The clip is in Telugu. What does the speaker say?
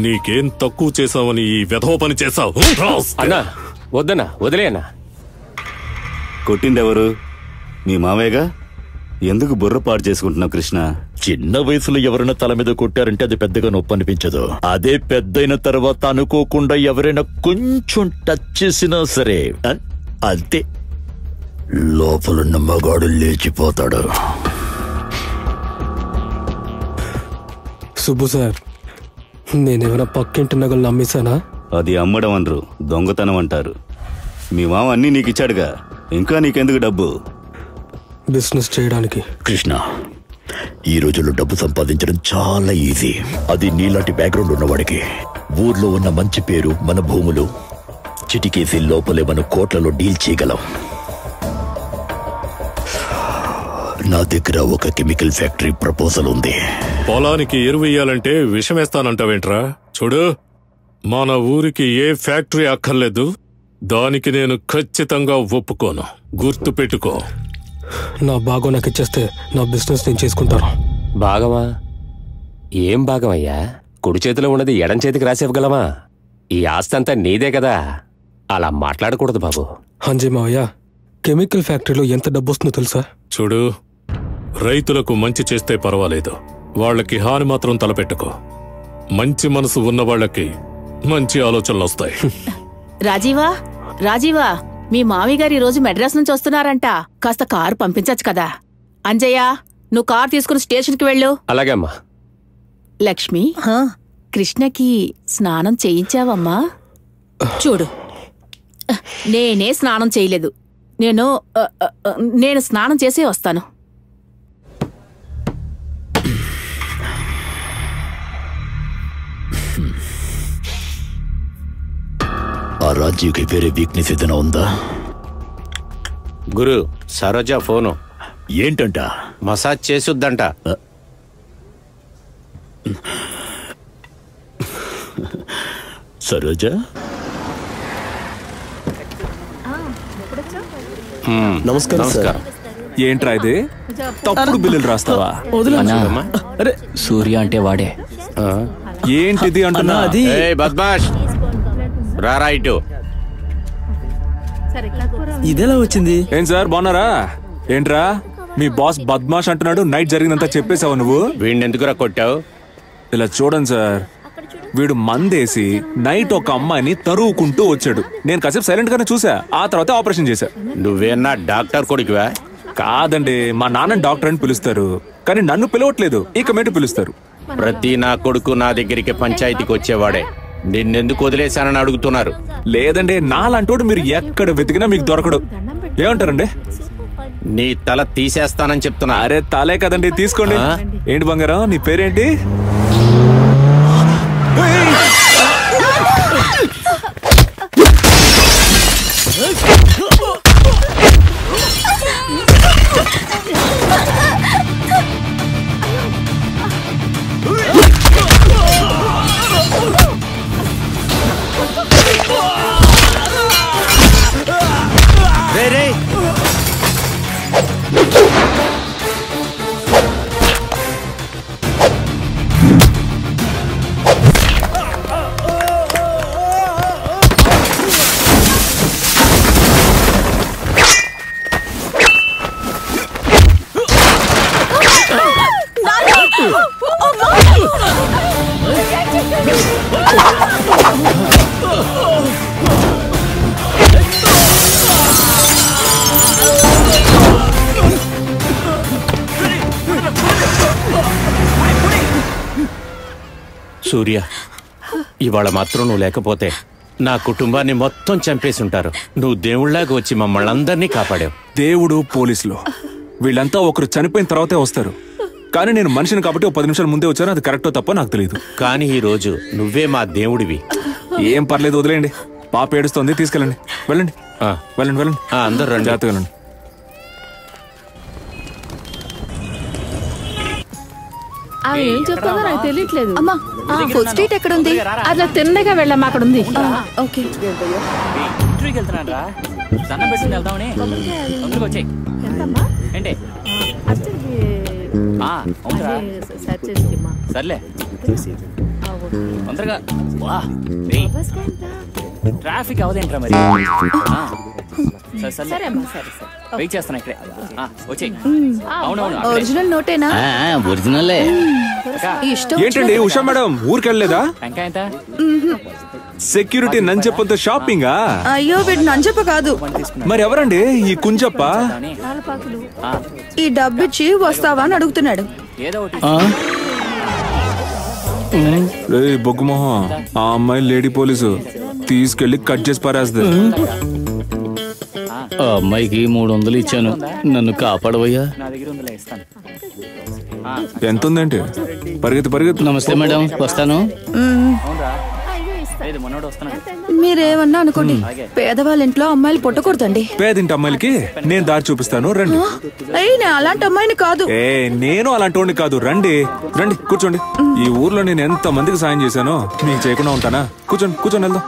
నీకేం తక్కువ చేసావని ఈ వెధవ పని చేసావు? అన్నా వద్దన్నా, వదిలే అన్నా. కొట్టిందెవరు? మీ మామయ్యగా? ఎందుకు బుర్ర పాడు చేసుకుంటున్నావు కృష్ణ? చిన్న వయసులో ఎవరైనా తల మీద కొట్టారంటే అది పెద్దగా నొప్పి అనిపించదు. అదే పెద్దయిన తర్వాత అనుకోకుండా ఎవరైనా కొంచెం టచ్ చేసినా సరే అంతే, లోపలున్న మగాడు లేచిపోతాడు. సుబ్బు సార్, నేనేమైనా పక్కింటి నగలు అమ్మేశానా? అది అమ్మడం అనరు, దొంగతనం అంటారు. మీ మామ అన్నీ నీకు ఇచ్చాడుగా, ఇంకా నీకెందుకు డబ్బు? బిజినెస్ చేయడానికి. కృష్ణ, ఈ రోజుల్లో డబ్బు సంపాదించడం చాలా ఈజీ. అది నీలాంటి బ్యాక్గ్రౌండ్ ఉన్నవాడికి. ఊర్లో ఉన్న మంచి పేరు, మన భూములు చిటికేసి లోపలే మన కోట్లలో డీల్ చేయగలం. నా దగ్గర ఒక కెమికల్ ఫ్యాక్టరీ ప్రపోజల్ ఉంది. పొలానికి ఎరువు వేయాలంటే విషం వేస్తానంటావేంట్రా? చూడు, మన ఊరికి ఏ ఫ్యాక్టరీ అక్కర్లేదు. దానికి నేను ఖచ్చితంగా ఒప్పుకోను, గుర్తు పెట్టుకో. నా భాగం నాకు ఇచ్చేస్తే నా బిజినెస్ నేను చేసుకుంటాను. భాగమా? ఏం భాగం అయ్యా? కుడి చేతిలో ఉన్నది ఎడం చేతికి రాసివ్వగలమా? ఈ ఆస్తి అంతా నీదే కదా, అలా మాట్లాడకూడదు బాబు. హంజీ మావయ్య, కెమికల్ ఫ్యాక్టరీలో ఎంత డబ్బు వస్తుందో తెలుసా? చూడు, రైతులకు మంచి చేస్తే పర్వాలేదు, వాళ్ళకి హాని మాత్రం తలపెట్టుకో. మంచి మనసు ఉన్న వాళ్ళకి మంచి ఆలోచనలు వస్తాయి. రాజీవా, రాజీవా, మీ మామయ్య గారు ఈరోజు మెడ్రాస్ నుంచి వస్తున్నారంట. కాస్త కారు పంపించచ్చు కదా. అంజయ్య, నువ్వు కారు తీసుకుని స్టేషన్కి వెళ్ళు. అలాగే అమ్మా. లక్ష్మి, కృష్ణకి స్నానం చేయించావమ్మా? చూడు, నేనే స్నానం చేయలేదు. నేను స్నానం చేసే వస్తాను. ఆ రాజీవ్కి వేరే వీక్నెస్ ఏదైనా ఉందా? గురు, సరోజ ఫోను. ఏంటంట? మసాజ్ చేసుద్దంట. సరోజ, నమస్కారం. ఏంట్రా ఇది? తప్పుడు బిల్లులు రాస్తావా? అరే, సూర్య అంటే వాడే. ఏంటిది అంటున్నా? బద్మాష్, రారా ఇటు. ఇదెలా వచ్చింది? ఏం సార్, బాగున్నారా? ఏంట్రా మీ బాస్ బద్మాష్ అంటున్నాడు? నైట్ జరిగినంత చెప్పేశావు నువ్వు? వీడిని ఎందుకురా కొట్టావు? ఇలా చూడండి సార్, వీడు మందేసి నైట్ ఒక అమ్మాయిని తరువుకుంటూ వచ్చాడు. నేను కాసేపు సైలెంట్ గానే చూసా, ఆ తర్వాత ఆపరేషన్ చేశా. నువ్వేనా డాక్టర్ కొడుకువా? కాదండి, మా నాన్న డాక్టర్ అని పిలుస్తారు, కానీ నన్ను పిలవట్లేదు, ఇక మేట పిలుస్తారు. ప్రతి నా కొడుకు నా దగ్గరికి పంచాయతీకి వచ్చేవాడే. నిన్నెందుకు వదిలేశానని అడుగుతున్నారు. లేదండి, నాలాంటోడు మీరు ఎక్కడ వెతికినా మీకు దొరకడు. ఏమంటారండి? నీ తల తీసేస్తానని చెప్తున్నా. అరే తలే కదండి, తీసుకోండి. ఏంటి బంగారం, నీ పేరేంటి? సూర్య, ఇవాళ మాత్రం నువ్వు లేకపోతే నా కుటుంబాన్ని మొత్తం చంపేసుంటారు. నువ్వు దేవుళ్లాగా వచ్చి మమ్మల్ని అందరినీ కాపాడావు. దేవుడు, పోలీసులు వీళ్ళంతా ఒకరు చనిపోయిన తర్వాతే వస్తారు, కానీ నేను మనిషిని కాబట్టి 10 నిమిషాల ముందే వచ్చాను. అది కరెక్టో తప్ప నాకు తెలియదు. కానీ ఈ రోజు నువ్వే మా దేవుడివి. ఏం పర్లేదు, వదిలేయండి. పాప ఏడుస్తోంది, తీసుకెళ్ళండి. వెళ్ళండి వెళ్ళండి వెళ్ళండి. అందరూ రండి. జాగ్రత్తగా రండి. ఏం చెప్తానో నాకు తెలియట్లేదు. అమ్మా, ఫుడ్ స్ట్రీట్ ఎక్కడ ఉంది? అట్లా తిన్నగా వెళ్ళమ్మా, అక్కడ ఉంది. ఓకే. ఇంటర్వ్యూకి వెళ్తున్నాను రా, దండం పెట్టుకుని వెళ్దామని. తొందరగా వచ్చాయి. ఏంటి? సర్లే. తొందరగా వా ట్రాఫిక్ అవదేంట్రా మరి సరే వెయిట్ చేస్తాను ఇక్కడే వచ్చే అవునవును ఒరిజినల్ నోటేనా? ఒరిజినల్లే ఏంటండి ఉషా మేడం ఊరికెళ్ళలేదా? టెంకాయ ఎంత? సెక్యూరిటీ నంచెప్పంతో షాపింగా? అయ్యో వీడు నంజప్ప కాదు. మరి ఎవరండి ఈ కుంజప్ప? ఈ డబ్బిచ్చి వస్తావా అని అడుగుతున్నాడు. బొగ్గుమోహం ఆ అమ్మాయి లేడీ పోలీసు తీసుకెళ్లి కట్ చేసి పారేస్తుంది. ఆ అమ్మాయికి 300 ఇచ్చాను, నన్ను కాపాడవయ్యా. ఎంత ఉందేంటి? పరిగెత్తి. నమస్తే మేడం, వస్తాను. మీరేమన్నా అనుకోండి, పేదవాళ్ళ ఇంట్లో అమ్మాయిలు పుట్టకూడదండి. పేదింటి అమ్మాయిలకి నేను దారి చూపిస్తాను, రండి. నేను అలాంటి అమ్మాయిని కాదు. నేను అలాంటి వాడిని కాదు, రండి కూర్చోండి. ఈ ఊర్లో నేను ఎంత మందికి సాయం చేశానో మీకు చేయకుండా ఉంటానా? కూర్చోండి వెళ్దాం.